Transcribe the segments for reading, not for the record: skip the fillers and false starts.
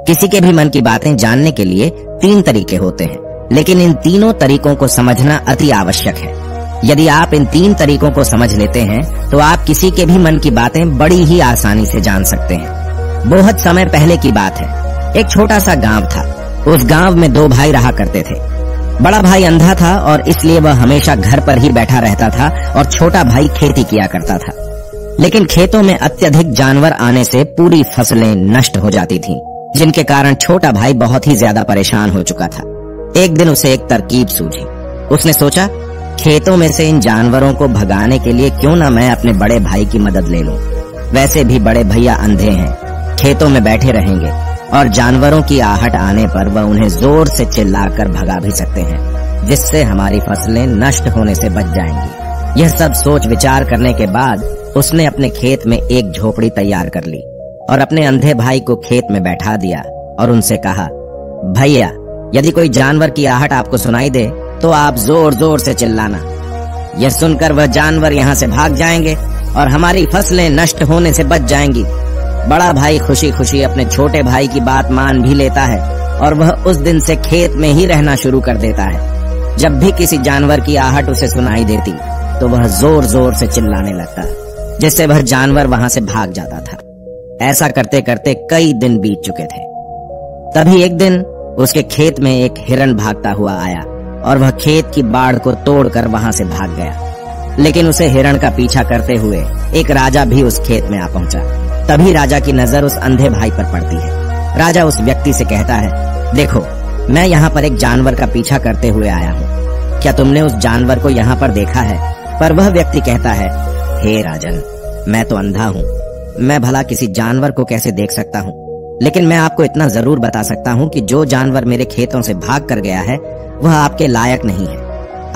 किसी के भी मन की बातें जानने के लिए 3 तरीके होते हैं, लेकिन इन तीनों तरीकों को समझना अति आवश्यक है। यदि आप इन 3 तरीकों को समझ लेते हैं तो आप किसी के भी मन की बातें बड़ी ही आसानी से जान सकते हैं। बहुत समय पहले की बात है। एक छोटा सा गांव था। उस गांव में 2 भाई रहा करते थे। बड़ा भाई अंधा था और इसलिए वह हमेशा घर पर ही बैठा रहता था और छोटा भाई खेती किया करता था। लेकिन खेतों में अत्यधिक जानवर आने से पूरी फसलें नष्ट हो जाती थीं, जिनके कारण छोटा भाई बहुत ही ज्यादा परेशान हो चुका था। एक दिन उसे एक तरकीब सूझी। उसने सोचा, खेतों में से इन जानवरों को भगाने के लिए क्यों ना मैं अपने बड़े भाई की मदद ले लूं। वैसे भी बड़े भैया अंधे हैं, खेतों में बैठे रहेंगे और जानवरों की आहट आने पर वह उन्हें जोर से चिल्लाकर भगा भी सकते हैं, जिससे हमारी फसलें नष्ट होने से बच जाएंगी। यह सब सोच विचार करने के बाद उसने अपने खेत में एक झोपड़ी तैयार कर ली और अपने अंधे भाई को खेत में बैठा दिया और उनसे कहा, भैया, यदि कोई जानवर की आहट आपको सुनाई दे तो आप जोर जोर से चिल्लाना। यह सुनकर वह जानवर यहाँ से भाग जाएंगे और हमारी फसलें नष्ट होने से बच जाएंगी। बड़ा भाई खुशी खुशी अपने छोटे भाई की बात मान भी लेता है और वह उस दिन से खेत में ही रहना शुरू कर देता है। जब भी किसी जानवर की आहट उसे सुनाई देती तो वह जोर जोर से चिल्लाने लगता, जिससे वह जानवर वहां से भाग जाता था। ऐसा करते करते कई दिन बीत चुके थे। तभी एक दिन उसके खेत में एक हिरण भागता हुआ आया और वह खेत की बाड़ को तोड़कर वहां से भाग गया। लेकिन उसे हिरण का पीछा करते हुए एक राजा भी उस खेत में आ पहुंचा। तभी राजा की नजर उस अंधे भाई पर पड़ती है। राजा उस व्यक्ति से कहता है, देखो, मैं यहाँ पर एक जानवर का पीछा करते हुए आया हूँ। क्या तुमने उस जानवर को यहाँ पर देखा है? पर वह व्यक्ति कहता है, हे राजन, मैं तो अंधा हूँ, मैं भला किसी जानवर को कैसे देख सकता हूँ। लेकिन मैं आपको इतना जरूर बता सकता हूँ कि जो जानवर मेरे खेतों से भाग कर गया है वह आपके लायक नहीं है।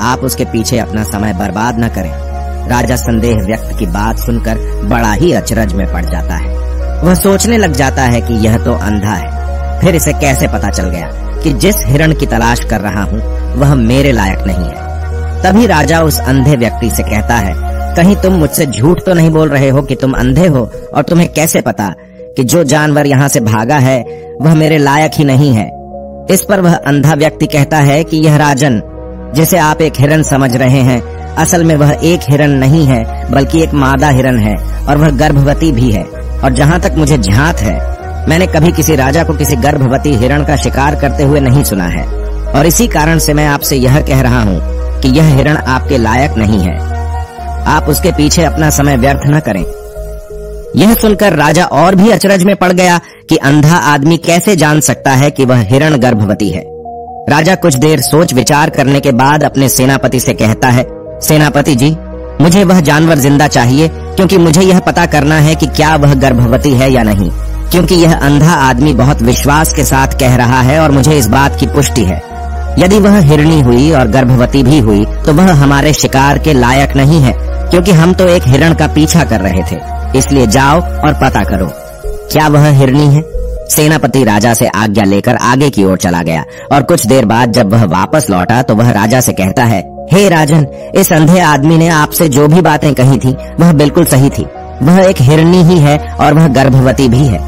आप उसके पीछे अपना समय बर्बाद न करें। राजा संदेह व्यक्त की बात सुनकर बड़ा ही अचरज में पड़ जाता है। वह सोचने लग जाता है कि यह तो अंधा है, फिर इसे कैसे पता चल गया कि जिस हिरण की तलाश कर रहा हूँ वह मेरे लायक नहीं है। तभी राजा उस अंधे व्यक्ति से कहता है, कहीं तुम मुझसे झूठ तो नहीं बोल रहे हो कि तुम अंधे हो और तुम्हें कैसे पता कि जो जानवर यहाँ से भागा है वह मेरे लायक ही नहीं है। इस पर वह अंधा व्यक्ति कहता है कि यह राजन, जिसे आप एक हिरण समझ रहे हैं, असल में वह एक हिरण नहीं है बल्कि एक मादा हिरण है और वह गर्भवती भी है। और जहाँ तक मुझे ध्यात है, मैंने कभी किसी राजा को किसी गर्भवती हिरण का शिकार करते हुए नहीं सुना है और इसी कारण से मैं आपसे यह कह रहा हूँ कि यह हिरण आपके लायक नहीं है। आप उसके पीछे अपना समय व्यर्थ न करें। यह सुनकर राजा और भी अचरज में पड़ गया कि अंधा आदमी कैसे जान सकता है कि वह हिरण गर्भवती है। राजा कुछ देर सोच विचार करने के बाद अपने सेनापति से कहता है, सेनापति जी, मुझे वह जानवर जिंदा चाहिए, क्योंकि मुझे यह पता करना है कि क्या वह गर्भवती है या नहीं, क्योंकि यह अंधा आदमी बहुत विश्वास के साथ कह रहा है और मुझे इस बात की पुष्टि है। यदि वह हिरणी हुई और गर्भवती भी हुई तो वह हमारे शिकार के लायक नहीं है, क्योंकि हम तो एक हिरण का पीछा कर रहे थे। इसलिए जाओ और पता करो, क्या वह हिरणी है? सेनापति राजा से आज्ञा लेकर आगे की ओर चला गया और कुछ देर बाद जब वह वापस लौटा तो वह राजा से कहता है, हे राजन, इस अंधे आदमी ने आपसे जो भी बातें कही थी वह बिल्कुल सही थी। वह एक हिरणी ही है और वह गर्भवती भी है।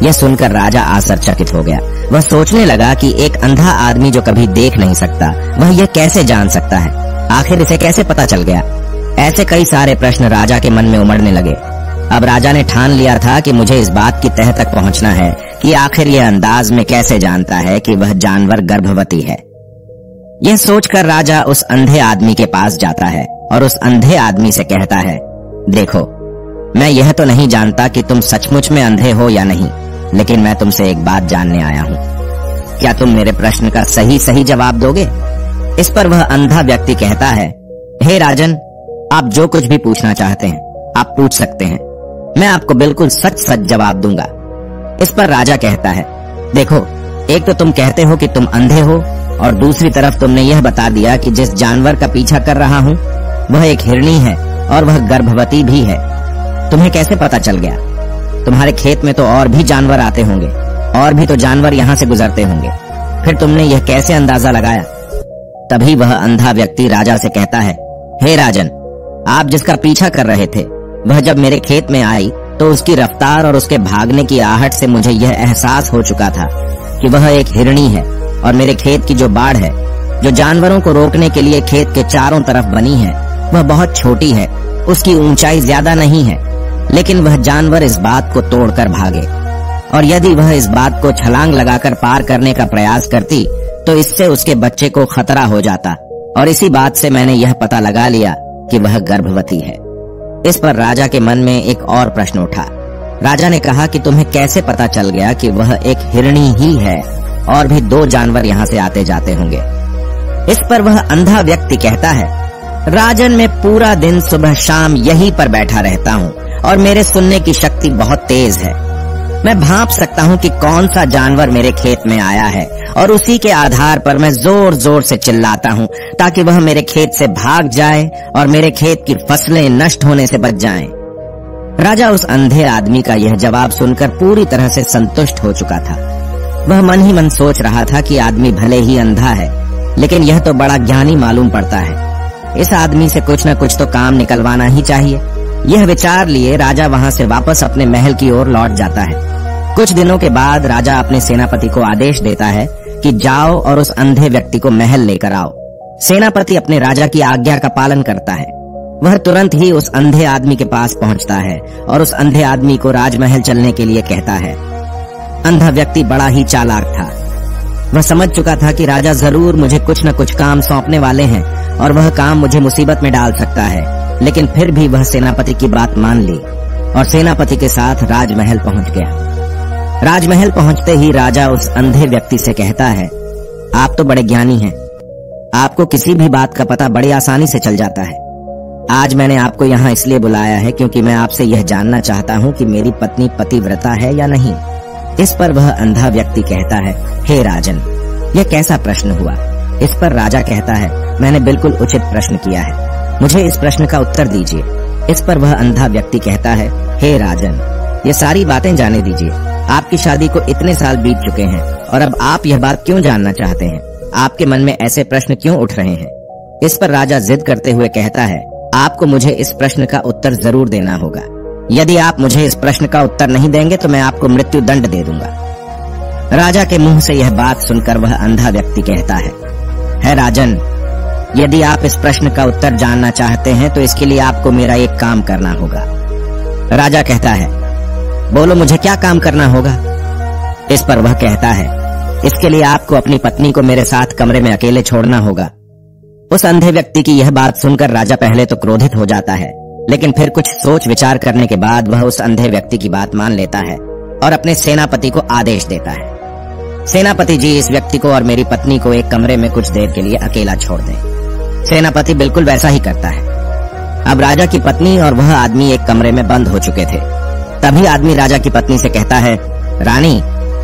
यह सुनकर राजा आश्चर्यचकित हो गया। वह सोचने लगा कि एक अंधा आदमी जो कभी देख नहीं सकता, वह यह कैसे जान सकता है? आखिर इसे कैसे पता चल गया? ऐसे कई सारे प्रश्न राजा के मन में उमड़ने लगे। अब राजा ने ठान लिया था कि मुझे इस बात की तह तक पहुंचना है कि आखिर यह अंदाज में कैसे जानता है कि वह जानवर गर्भवती है। यह सोचकर राजा उस अंधे आदमी के पास जाता है और उस अंधे आदमी से कहता है, देखो, मैं यह तो नहीं जानता कि तुम सचमुच में अंधे हो या नहीं, लेकिन मैं तुमसे एक बात जानने आया हूँ। क्या तुम मेरे प्रश्न का सही सही जवाब दोगे? इस पर वह अंधा व्यक्ति कहता है, हे राजन, आप जो कुछ भी पूछना चाहते हैं आप पूछ सकते हैं, मैं आपको बिल्कुल सच सच जवाब दूंगा। इस पर राजा कहता है, देखो, एक तो तुम कहते हो कि तुम अंधे हो और दूसरी तरफ तुमने यह बता दिया कि जिस जानवर का पीछा कर रहा हूँ वह एक हिरणी है और वह गर्भवती भी है। तुम्हें कैसे पता चल गया? तुम्हारे खेत में तो और भी जानवर आते होंगे, और भी तो जानवर यहाँ से गुजरते होंगे, फिर तुमने यह कैसे अंदाजा लगाया? तभी वह अंधा व्यक्ति राजा से कहता है, हे राजन, आप जिसका पीछा कर रहे थे वह जब मेरे खेत में आई तो उसकी रफ्तार और उसके भागने की आहट से मुझे यह एहसास हो चुका था कि वह एक हिरणी है और मेरे खेत की जो बाड़ है, जो जानवरों को रोकने के लिए खेत के चारों तरफ बनी है, वह बहुत छोटी है। उसकी ऊंचाई ज्यादा नहीं है, लेकिन वह जानवर इस बात को तोड़कर भागे, और यदि वह इस बात को छलांग लगाकर पार करने का प्रयास करती तो इससे उसके बच्चे को खतरा हो जाता। और इसी बात से मैंने यह पता लगा लिया कि वह गर्भवती है। इस पर राजा के मन में एक और प्रश्न उठा। राजा ने कहा कि तुम्हें कैसे पता चल गया कि वह एक हिरणी ही है और भी 2 जानवर यहाँ से आते जाते होंगे? इस पर वह अंधा व्यक्ति कहता है, राजन, मैं पूरा दिन सुबह शाम यहीं पर बैठा रहता हूँ और मेरे सुनने की शक्ति बहुत तेज है। मैं भांप सकता हूँ कि कौन सा जानवर मेरे खेत में आया है और उसी के आधार पर मैं जोर जोर से चिल्लाता हूँ ताकि वह मेरे खेत से भाग जाए और मेरे खेत की फसलें नष्ट होने से बच जाएं। राजा उस अंधे आदमी का यह जवाब सुनकर पूरी तरह से संतुष्ट हो चुका था। वह मन ही मन सोच रहा था कि आदमी भले ही अंधा है, लेकिन यह तो बड़ा ज्ञानी मालूम पड़ता है। इस आदमी से कुछ न कुछ तो काम निकलवाना ही चाहिए। यह विचार लिए राजा वहां से वापस अपने महल की ओर लौट जाता है। कुछ दिनों के बाद राजा अपने सेनापति को आदेश देता है कि जाओ और उस अंधे व्यक्ति को महल लेकर आओ। सेनापति अपने राजा की आज्ञा का पालन करता है। वह तुरंत ही उस अंधे आदमी के पास पहुंचता है और उस अंधे आदमी को राजमहल चलने के लिए कहता है। अंधा व्यक्ति बड़ा ही चालाक था। वह समझ चुका था कि राजा जरूर मुझे कुछ न कुछ काम सौंपने वाले हैं और वह काम मुझे मुसीबत में डाल सकता है, लेकिन फिर भी वह सेनापति की बात मान ली और सेनापति के साथ राजमहल पहुंच गया। राजमहल पहुंचते ही राजा उस अंधे व्यक्ति से कहता है, आप तो बड़े ज्ञानी हैं, आपको किसी भी बात का पता बड़ी आसानी से चल जाता है। आज मैंने आपको यहाँ इसलिए बुलाया है क्योंकि मैं आपसे यह जानना चाहता हूँ कि मेरी पत्नी पतिव्रता है या नहीं। इस पर वह अंधा व्यक्ति कहता है, हे राजन, यह कैसा प्रश्न हुआ? इस पर राजा कहता है, मैंने बिल्कुल उचित प्रश्न किया है, मुझे इस प्रश्न का उत्तर दीजिए। इस पर वह अंधा व्यक्ति कहता है, हे राजन, ये सारी बातें जाने दीजिए। आपकी शादी को इतने साल बीत चुके हैं और अब आप यह बात क्यों जानना चाहते हैं? आपके मन में ऐसे प्रश्न क्यों उठ रहे हैं? इस पर राजा जिद करते हुए कहता है, आपको मुझे इस प्रश्न का उत्तर जरूर देना होगा। यदि आप मुझे इस प्रश्न का उत्तर नहीं देंगे तो मैं आपको मृत्यु दंड दे दूंगा। राजा के मुंह से यह बात सुनकर वह अंधा व्यक्ति कहता है राजन, यदि आप इस प्रश्न का उत्तर जानना चाहते हैं तो इसके लिए आपको मेरा एक काम करना होगा। राजा कहता है, बोलो, मुझे क्या काम करना होगा? इस पर वह कहता है, इसके लिए आपको अपनी पत्नी को मेरे साथ कमरे में अकेले छोड़ना होगा। उस अंधे व्यक्ति की यह बात सुनकर राजा पहले तो क्रोधित हो जाता है, लेकिन फिर कुछ सोच विचार करने के बाद वह उस अंधे व्यक्ति की बात मान लेता है और अपने सेनापति को आदेश देता है, सेनापति जी, इस व्यक्ति को और मेरी पत्नी को एक कमरे में कुछ देर के लिए अकेला छोड़ दें। सेनापति बिल्कुल वैसा ही करता है। अब राजा की पत्नी और वह आदमी एक कमरे में बंद हो चुके थे। तभी आदमी राजा की पत्नी से कहता है, रानी,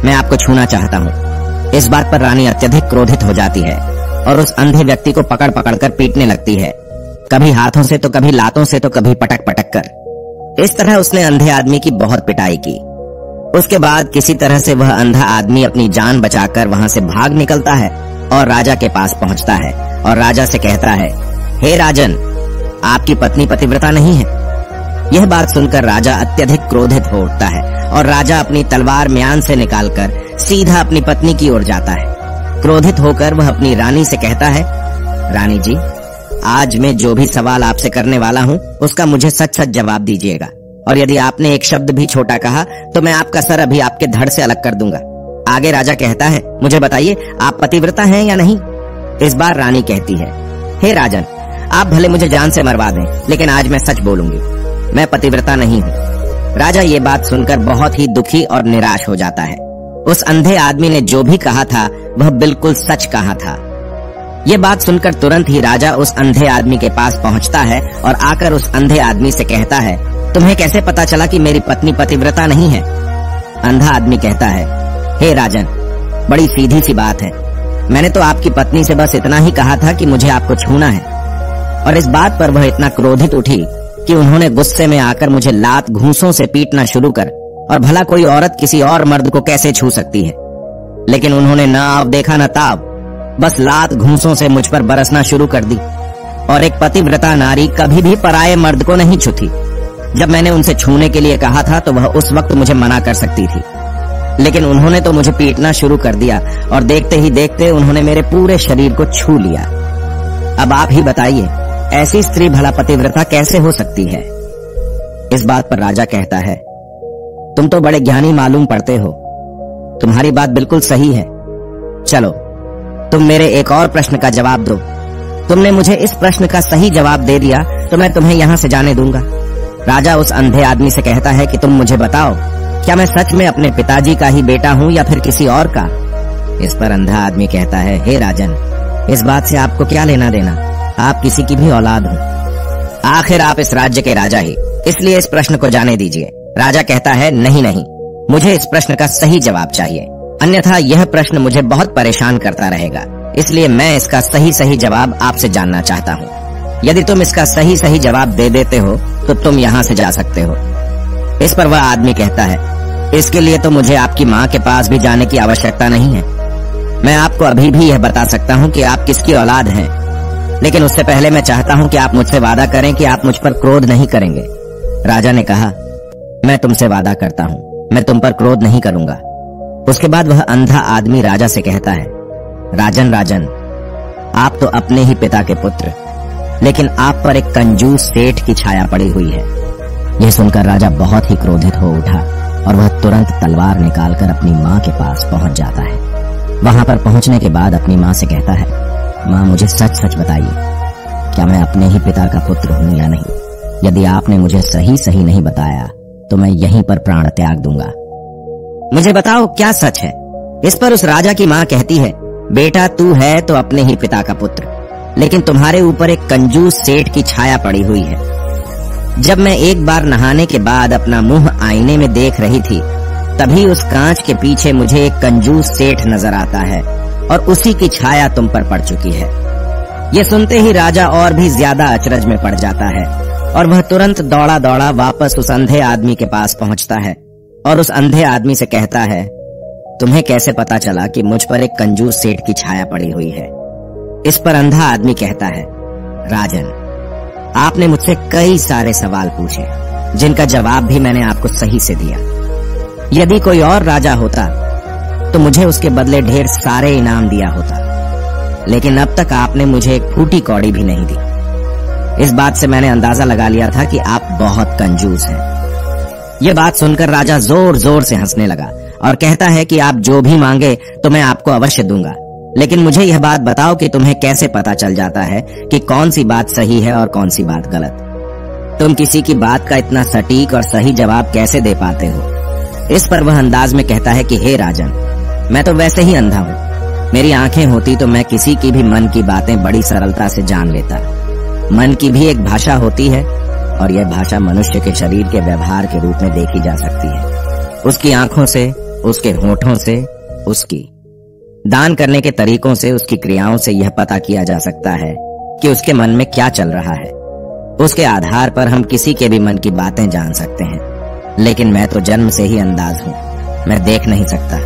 मैं आपको छूना चाहता हूँ। इस बात पर रानी अत्यधिक क्रोधित हो जाती है और उस अंधे व्यक्ति को पकड़ पकड़ कर पीटने लगती है, कभी हाथों से तो कभी लातों से तो कभी पटक पटक कर। इस तरह उसने अंधे आदमी की बहुत पिटाई की। उसके बाद किसी तरह से वह अंधा आदमी अपनी जान बचाकर वहां से भाग निकलता है और राजा के पास पहुंचता है और राजा से कहता है, हे राजन, आपकी पत्नी पतिव्रता नहीं है। यह बात सुनकर राजा अत्यधिक क्रोधित हो उठता है और राजा अपनी तलवार म्यान से निकालकर सीधा अपनी पत्नी की ओर जाता है। क्रोधित होकर वह अपनी रानी से कहता है, रानी जी, आज मैं जो भी सवाल आपसे करने वाला हूँ उसका मुझे सच सच जवाब दीजिएगा, और यदि आपने एक शब्द भी छोटा कहा तो मैं आपका सर अभी आपके धड़ से अलग कर दूंगा। आगे राजा कहता है, मुझे बताइए, आप पतिव्रता हैं या नहीं? इस बार रानी कहती है, हे राजन, आप भले मुझे जान से मरवा दें, लेकिन आज मैं सच बोलूंगी, मैं पतिव्रता नहीं हूँ। राजा ये बात सुनकर बहुत ही दुखी और निराश हो जाता है। उस अंधे आदमी ने जो भी कहा था वह बिल्कुल सच कहा था। ये बात सुनकर तुरंत ही राजा उस अंधे आदमी के पास पहुंचता है और आकर उस अंधे आदमी से कहता है, तुम्हें कैसे पता चला कि मेरी पत्नी पतिव्रता नहीं है? अंधा आदमी कहता है, हे राजन, बड़ी सीधी सी बात है, मैंने तो आपकी पत्नी से बस इतना ही कहा था कि मुझे आपको छूना है, और इस बात पर वह इतना क्रोधित उठी कि उन्होंने गुस्से में आकर मुझे लात घूंसों से पीटना शुरू कर, और भला कोई औरत किसी और मर्द को कैसे छू सकती है? लेकिन उन्होंने न आव देखा न ताव, बस लात घूंसों से मुझ पर बरसना शुरू कर दी, और एक पतिव्रता नारी कभी भी पराये मर्द को नहीं छूती। जब मैंने उनसे छूने के लिए कहा था तो वह उस वक्त मुझे मना कर सकती थी, लेकिन उन्होंने तो मुझे पीटना शुरू कर दिया और देखते ही देखते उन्होंने मेरे पूरे शरीर को छू लिया। अब आप ही बताइए, ऐसी स्त्री भला पतिव्रता कैसे हो सकती है? इस बात पर राजा कहता है, तुम तो बड़े ज्ञानी मालूम पड़ते हो, तुम्हारी बात बिल्कुल सही है। चलो तुम मेरे एक और प्रश्न का जवाब दो। तुमने मुझे इस प्रश्न का सही जवाब दे दिया तो मैं तुम्हें यहाँ से जाने दूंगा। राजा उस अंधे आदमी से कहता है कि तुम मुझे बताओ, क्या मैं सच में अपने पिताजी का ही बेटा हूँ या फिर किसी और का? इस पर अंधा आदमी कहता है, हे राजन, इस बात से आपको क्या लेना देना, आप किसी की भी औलाद हो, आखिर आप इस राज्य के राजा ही, इसलिए इस प्रश्न को जाने दीजिए। राजा कहता है, नहीं नहीं, मुझे इस प्रश्न का सही जवाब चाहिए, अन्यथा यह प्रश्न मुझे बहुत परेशान करता रहेगा, इसलिए मैं इसका सही जवाब आपसे जानना चाहता हूँ। यदि तुम इसका सही जवाब दे देते हो तो तुम यहाँ से जा सकते हो। इस पर वह आदमी कहता है, इसके लिए तो मुझे आपकी माँ के पास भी जाने की आवश्यकता नहीं है। मैं आपको अभी भी यह बता सकता हूँ कि आप किसकी औलाद हैं, लेकिन उससे पहले मैं चाहता हूँ कि आप मुझसे वादा करें कि आप मुझ पर क्रोध नहीं करेंगे। राजा ने कहा, मैं तुमसे वादा करता हूँ, मैं तुम पर क्रोध नहीं करूंगा। उसके बाद वह अंधा आदमी राजा से कहता है, राजन, आप तो अपने ही पिता के पुत्र, लेकिन आप पर एक कंजूस सेठ की छाया पड़ी हुई है। यह सुनकर राजा बहुत ही क्रोधित हो उठा और वह तुरंत तलवार निकालकर अपनी माँ के पास पहुंच जाता है। वहां पर पहुंचने के बाद अपनी माँ से कहता है, माँ मुझे सच बताइए, क्या मैं अपने ही पिता का पुत्र हूँ या नहीं? यदि आपने मुझे सही नहीं बताया तो मैं यहीं पर प्राण त्याग दूंगा। मुझे बताओ क्या सच है? इस पर उस राजा की माँ कहती है, बेटा तू है तो अपने ही पिता का पुत्र, लेकिन तुम्हारे ऊपर एक कंजूस सेठ की छाया पड़ी हुई है। जब मैं एक बार नहाने के बाद अपना मुंह आईने में देख रही थी, तभी उस कांच के पीछे मुझे एक कंजूस सेठ नजर आता है और उसी की छाया तुम पर पड़ चुकी है। ये सुनते ही राजा और भी ज्यादा अचरज में पड़ जाता है और वह तुरंत दौड़ा वापस उस अंधे आदमी के पास पहुंचता है और उस अंधे आदमी से कहता है, तुम्हें कैसे पता चला कि मुझ पर एक कंजूस सेठ की छाया पड़ी हुई है? इस पर अंधा आदमी कहता है, राजन, आपने मुझसे कई सारे सवाल पूछे जिनका जवाब भी मैंने आपको सही से दिया। यदि कोई और राजा होता तो मुझे उसके बदले ढेर सारे इनाम दिया होता, लेकिन अब तक आपने मुझे एक फूटी कौड़ी भी नहीं दी। इस बात से मैंने अंदाजा लगा लिया था कि आप बहुत कंजूस हैं। यह बात सुनकर राजा जोर से हंसने लगा और कहता है कि आप जो भी मांगे तो मैं आपको अवश्य दूंगा, लेकिन मुझे यह बात बताओ कि तुम्हें कैसे पता चल जाता है कि कौन सी बात सही है और कौन सी बात गलत? तुम किसी की बात का इतना सटीक और सही जवाब कैसे दे पाते हो? इस पर वह अंदाज में कहता है कि हे राजन, मैं तो वैसे ही अंधा हूँ, मेरी आंखें होती तो मैं किसी की भी मन की बातें बड़ी सरलता से जान लेता। मन की भी एक भाषा होती है और यह भाषा मनुष्य के शरीर के व्यवहार के रूप में देखी जा सकती है। उसकी आंखों से, उसके होठों से, उसकी दान करने के तरीकों से, उसकी क्रियाओं से यह पता किया जा सकता है कि उसके मन में क्या चल रहा है। उसके आधार पर हम किसी के भी मन की बातें जान सकते हैं, लेकिन मैं तो जन्म से ही अंधाध हूँ, मैं देख नहीं सकता,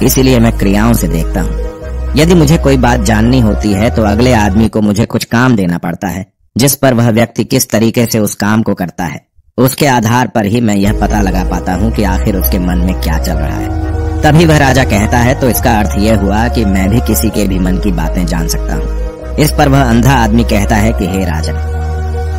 इसीलिए मैं क्रियाओं से देखता हूँ। यदि मुझे कोई बात जाननी होती है तो अगले आदमी को मुझे कुछ काम देना पड़ता है, जिस पर वह व्यक्ति किस तरीके से उस काम को करता है, उसके आधार पर ही मैं यह पता लगा पाता हूँ कि आखिर उसके मन में क्या चल रहा है। तभी वह राजा कहता है, तो इसका अर्थ यह हुआ कि मैं भी किसी के भी मन की बातें जान सकता हूँ। इस पर वह अंधा आदमी कहता है कि हे राजन,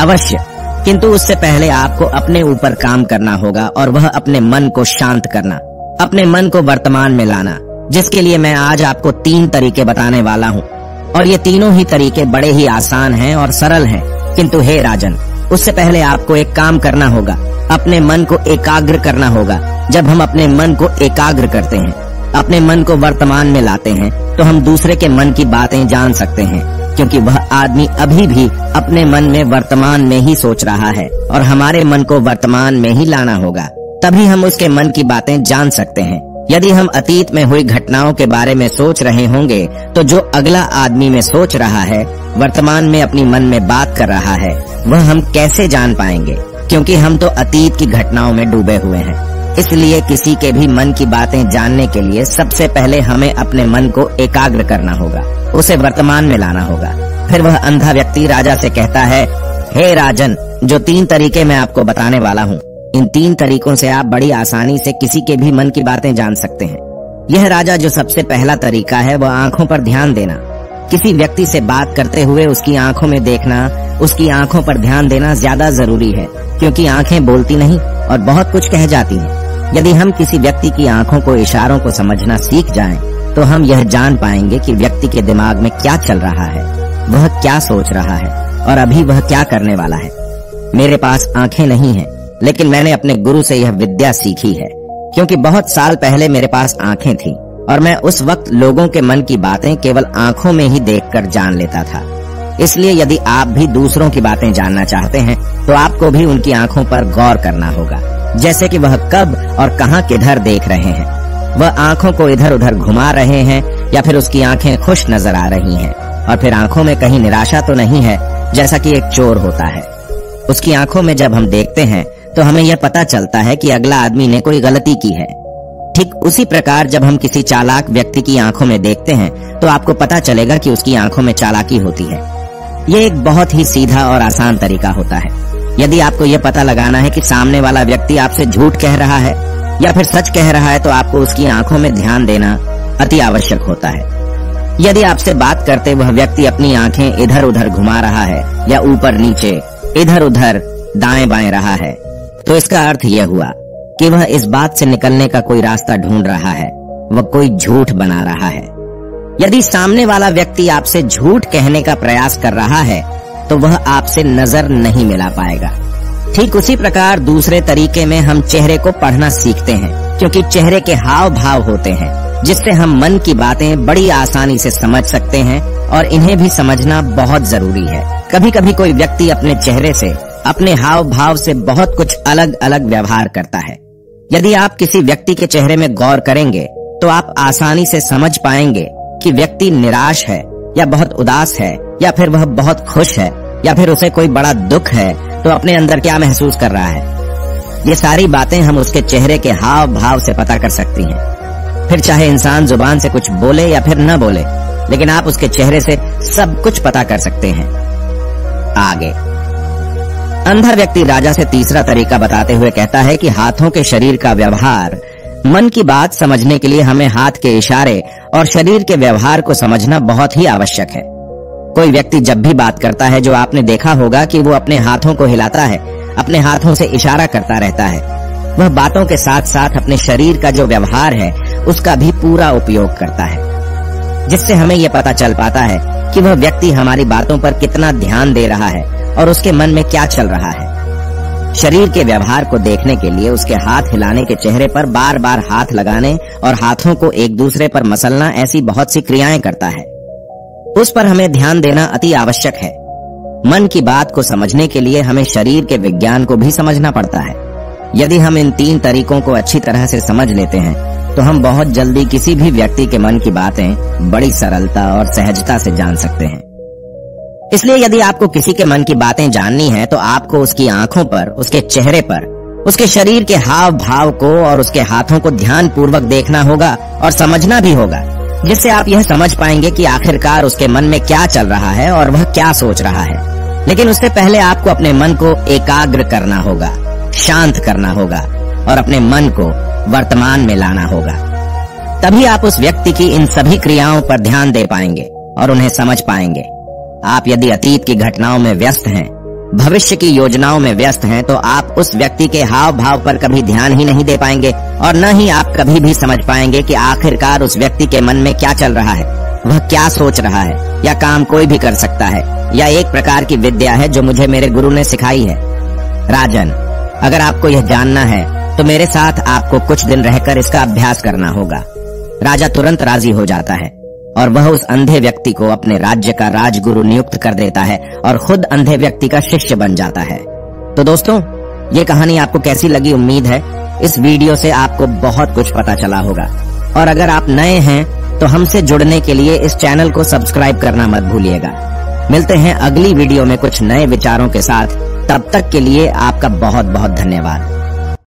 अवश्य, किंतु उससे पहले आपको अपने ऊपर काम करना होगा और वह अपने मन को शांत करना, अपने मन को वर्तमान में लाना, जिसके लिए मैं आज आपको 3 तरीके बताने वाला हूँ। और ये तीनों ही तरीके बड़े ही आसान हैं और सरल हैं, किंतु हे राजन, उससे पहले आपको एक काम करना होगा, अपने मन को एकाग्र करना होगा। जब हम अपने मन को एकाग्र करते हैं, अपने मन को वर्तमान में लाते हैं, तो हम दूसरे के मन की बातें जान सकते हैं, क्योंकि वह आदमी अभी भी अपने मन में वर्तमान में ही सोच रहा है और हमारे मन को वर्तमान में ही लाना होगा, तभी हम उसके मन की बातें जान सकते हैं। यदि हम अतीत में हुई घटनाओं के बारे में सोच रहे होंगे तो जो अगला आदमी में सोच रहा है, वर्तमान में अपनी मन में बात कर रहा है, वह हम कैसे जान पाएंगे? क्योंकि हम तो अतीत की घटनाओं में डूबे हुए हैं। इसलिए किसी के भी मन की बातें जानने के लिए सबसे पहले हमें अपने मन को एकाग्र करना होगा, उसे वर्तमान में लाना होगा। फिर वह अंधा व्यक्ति राजा से कहता है, हे राजन, जो 3 तरीके मैं आपको बताने वाला हूँ, इन 3 तरीकों से आप बड़ी आसानी से किसी के भी मन की बातें जान सकते हैं। यह राजा, जो सबसे पहला तरीका है वह आंखों पर ध्यान देना। किसी व्यक्ति से बात करते हुए उसकी आंखों में देखना, उसकी आंखों पर ध्यान देना ज्यादा जरूरी है, क्योंकि आंखें बोलती नहीं और बहुत कुछ कह जाती हैं। यदि हम किसी व्यक्ति की आंखों को, इशारों को समझना सीख जाएं, तो हम यह जान पाएंगे कि व्यक्ति के दिमाग में क्या चल रहा है, वह क्या सोच रहा है और अभी वह क्या करने वाला है। मेरे पास आंखें नहीं हैं, लेकिन मैंने अपने गुरु से यह विद्या सीखी है, क्योंकि बहुत साल पहले मेरे पास आंखें थीं और मैं उस वक्त लोगों के मन की बातें केवल आंखों में ही देखकर जान लेता था। इसलिए यदि आप भी दूसरों की बातें जानना चाहते हैं, तो आपको भी उनकी आंखों पर गौर करना होगा, जैसे कि वह कब और कहां किधर देख रहे हैं। वह आंखों को इधर उधर घुमा रहे हैं या फिर उसकी आंखें खुश नजर आ रही हैं, और फिर आंखों में कहीं निराशा तो नहीं है, जैसा कि एक चोर होता है। उसकी आंखों में जब हम देखते हैं तो हमें यह पता चलता है कि अगला आदमी ने कोई गलती की है। ठीक उसी प्रकार जब हम किसी चालाक व्यक्ति की आंखों में देखते हैं तो आपको पता चलेगा कि उसकी आंखों में चालाकी होती है। यह एक बहुत ही सीधा और आसान तरीका होता है। यदि आपको यह पता लगाना है कि सामने वाला व्यक्ति आपसे झूठ कह रहा है या फिर सच कह रहा है, तो आपको उसकी आंखों में ध्यान देना अति आवश्यक होता है। यदि आपसे बात करते वह व्यक्ति अपनी आंखें इधर उधर घुमा रहा है या ऊपर नीचे, इधर उधर दाएं बाएं रहा है, तो इसका अर्थ यह हुआ कि वह इस बात से निकलने का कोई रास्ता ढूंढ रहा है, वह कोई झूठ बना रहा है। यदि सामने वाला व्यक्ति आपसे झूठ कहने का प्रयास कर रहा है, तो वह आपसे नजर नहीं मिला पाएगा। ठीक उसी प्रकार दूसरे तरीके में हम चेहरे को पढ़ना सीखते हैं, क्योंकि चेहरे के हाव भाव होते हैं जिससे हम मन की बातें बड़ी आसानी से समझ सकते हैं, और इन्हें भी समझना बहुत जरूरी है। कभी कभी कोई व्यक्ति अपने चेहरे से, अपने हाव भाव से बहुत कुछ अलग अलग व्यवहार करता है। यदि आप किसी व्यक्ति के चेहरे में गौर करेंगे तो आप आसानी से समझ पाएंगे कि व्यक्ति निराश है या बहुत उदास है, या फिर वह बहुत खुश है, या फिर उसे कोई बड़ा दुख है तो अपने अंदर क्या महसूस कर रहा है। ये सारी बातें हम उसके चेहरे के हाव भाव से पता कर सकती हैं। फिर चाहे इंसान जुबान से कुछ बोले या फिर न बोले, लेकिन आप उसके चेहरे से सब कुछ पता कर सकते हैं। आगे अंधा व्यक्ति राजा से तीसरा तरीका बताते हुए कहता है कि हाथों के शरीर का व्यवहार, मन की बात समझने के लिए हमें हाथ के इशारे और शरीर के व्यवहार को समझना बहुत ही आवश्यक है। कोई व्यक्ति जब भी बात करता है, जो आपने देखा होगा कि वो अपने हाथों को हिलाता है, अपने हाथों से इशारा करता रहता है। वह बातों के साथ साथ अपने शरीर का जो व्यवहार है उसका भी पूरा उपयोग करता है, जिससे हमें यह पता चल पाता है कि वह व्यक्ति हमारी बातों पर कितना ध्यान दे रहा है और उसके मन में क्या चल रहा है। शरीर के व्यवहार को देखने के लिए उसके हाथ हिलाने के चेहरे पर बार बार हाथ लगाने और हाथों को एक दूसरे पर मसलना, ऐसी बहुत सी क्रियाएं करता है। उस पर हमें ध्यान देना अति आवश्यक है। मन की बात को समझने के लिए हमें शरीर के विज्ञान को भी समझना पड़ता है। यदि हम इन 3 तरीकों को अच्छी तरह से समझ लेते हैं, तो हम बहुत जल्दी किसी भी व्यक्ति के मन की बातें बड़ी सरलता और सहजता से जान सकते हैं। इसलिए यदि आपको किसी के मन की बातें जाननी है, तो आपको उसकी आंखों पर, उसके चेहरे पर, उसके शरीर के हाव भाव को और उसके हाथों को ध्यान पूर्वक देखना होगा और समझना भी होगा, जिससे आप यह समझ पाएंगे कि आखिरकार उसके मन में क्या चल रहा है और वह क्या सोच रहा है। लेकिन उससे पहले आपको अपने मन को एकाग्र करना होगा, शांत करना होगा और अपने मन को वर्तमान में लाना होगा। तभी आप उस व्यक्ति की इन सभी क्रियाओं पर ध्यान दे पाएंगे और उन्हें समझ पाएंगे। आप यदि अतीत की घटनाओं में व्यस्त हैं, भविष्य की योजनाओं में व्यस्त हैं, तो आप उस व्यक्ति के हाव भाव पर कभी ध्यान ही नहीं दे पाएंगे, और न ही आप कभी भी समझ पाएंगे कि आखिरकार उस व्यक्ति के मन में क्या चल रहा है, वह क्या सोच रहा है। या काम कोई भी कर सकता है, या एक प्रकार की विद्या है जो मुझे मेरे गुरु ने सिखाई है। राजन, अगर आपको यह जानना है तो मेरे साथ आपको कुछ दिन रहकर इसका अभ्यास करना होगा। राजा तुरंत राजी हो जाता है और वह उस अंधे व्यक्ति को अपने राज्य का राजगुरु नियुक्त कर देता है और खुद अंधे व्यक्ति का शिष्य बन जाता है। तो दोस्तों, ये कहानी आपको कैसी लगी? उम्मीद है इस वीडियो से आपको बहुत कुछ पता चला होगा। और अगर आप नए हैं तो हमसे जुड़ने के लिए इस चैनल को सब्सक्राइब करना मत भूलिएगा। मिलते हैं अगली वीडियो में कुछ नए विचारों के साथ। तब तक के लिए आपका बहुत बहुत धन्यवाद।